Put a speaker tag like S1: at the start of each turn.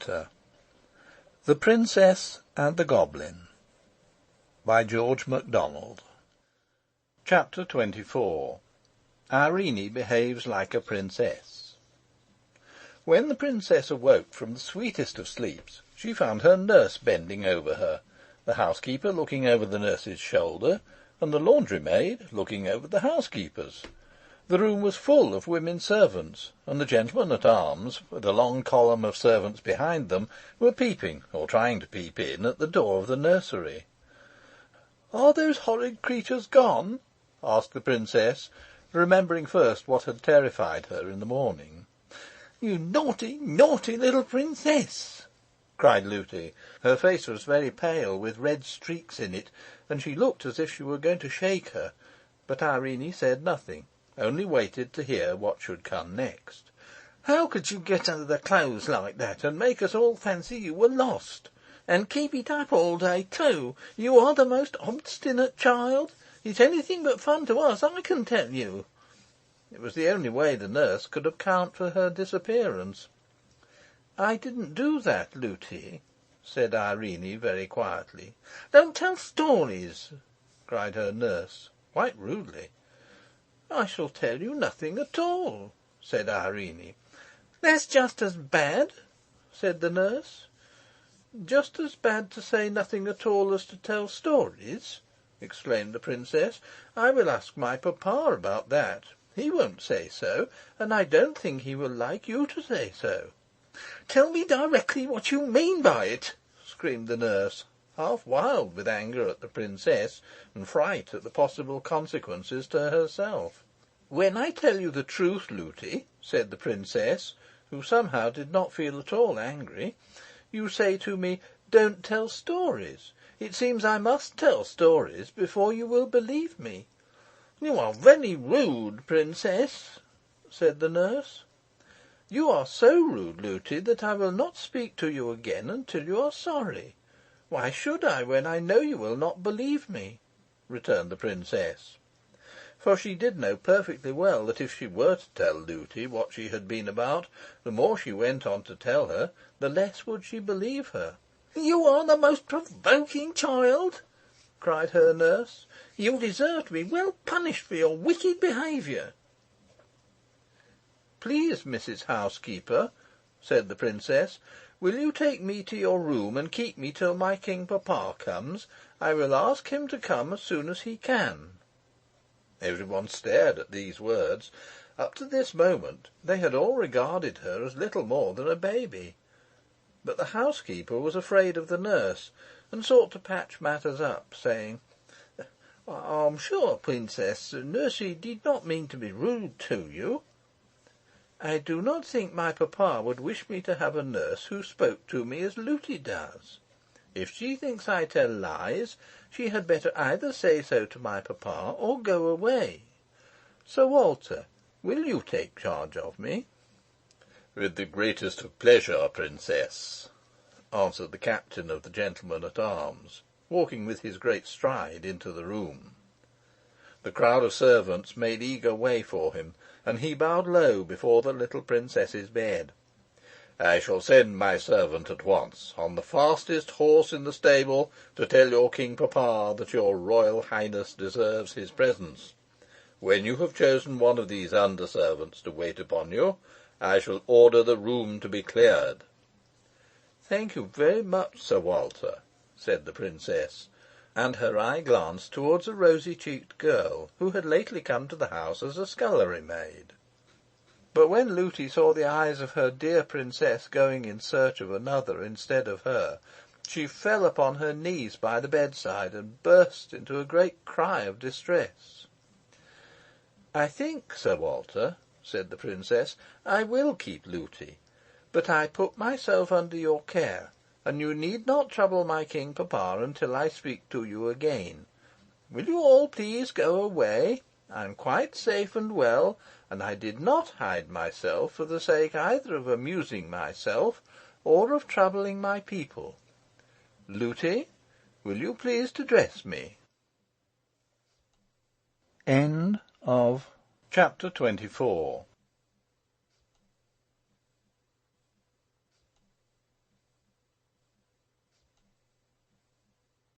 S1: Chapter. The Princess and the Goblin, by George Macdonald. Chapter 24. Irene behaves like a princess. When the princess awoke from the sweetest of sleeps, she found her nurse bending over her, the housekeeper looking over the nurse's shoulder, and the laundry maid looking over the housekeeper's. The room was full of women servants, and the gentlemen at arms, with a long column of servants behind them, were peeping, or trying to peep in, at the door of the nursery. "Are those horrid creatures gone?" asked the princess, remembering first what had terrified her in the morning. "You naughty, naughty little princess!" cried Looty. Her face was very pale, with red streaks in it, and she looked as if she were going to shake her, but Irene said nothing, only waited to hear what should come next. "How could you get under the clothes like that, and make us all fancy you were lost? And keep it up all day, too? You are the most obstinate child. It's anything but fun to us, I can tell you." It was the only way the nurse could account for her disappearance. "I didn't do that, Looty," said Irene very quietly. "Don't tell stories," cried her nurse, quite rudely. "I shall tell you nothing at all," said Irene. "That's just as bad," said the nurse. "Just as bad to say nothing at all as to tell stories?" exclaimed the princess. "I will ask my papa about that. He won't say so, and I don't think he will like you to say so." "Tell me directly what you mean by it," screamed the nurse, half wild with anger at the princess, and fright at the possible consequences to herself. "When I tell you the truth, Looty," said the princess, who somehow did not feel at all angry, "you say to me, 'Don't tell stories.' It seems I must tell stories before you will believe me." "You are very rude, princess," said the nurse. "You are so rude, Looty, that I will not speak to you again until you are sorry. Why should I, when I know you will not believe me?" returned the princess. For she did know perfectly well that if she were to tell Looty what she had been about, the more she went on to tell her, the less would she believe her. "You are the most provoking child," cried her nurse. "You deserve to be well punished for your wicked behaviour." "Please, Mrs. Housekeeper," said the princess, "will you take me to your room and keep me till my king papa comes? I will ask him to come as soon as he can." Every one stared at these words. Up to this moment they had all regarded her as little more than a baby. But the housekeeper was afraid of the nurse, and sought to patch matters up, saying, "I'm sure, princess, nursie did not mean to be rude to you." "I do not think my papa would wish me to have a nurse who spoke to me as Looty does. If she thinks I tell lies, she had better either say so to my papa or go away. Sir Walter, will you take charge of me?" "With the greatest of pleasure, princess," answered the captain of the gentlemen at arms, walking with his great stride into the room. The crowd of servants made eager way for him, and he bowed low before the little princess's bed. "I shall send my servant at once, on the fastest horse in the stable, to tell your king papa that your royal highness deserves his presence. When you have chosen one of these under servants to wait upon you, I shall order the room to be cleared." "Thank you very much, Sir Walter," said the princess, and her eye glanced towards a rosy-cheeked girl who had lately come to the house as a scullery maid. But when Looty saw the eyes of her dear princess going in search of another instead of her, she fell upon her knees by the bedside and burst into a great cry of distress. "I think, Sir Walter," said the princess, "I will keep Looty, but I put myself under your care, and you need not trouble my king papa until I speak to you again. Will you all please go away? I am quite safe and well, and I did not hide myself for the sake either of amusing myself or of troubling my people. Looty, will you please to dress me?" End of Chapter 24.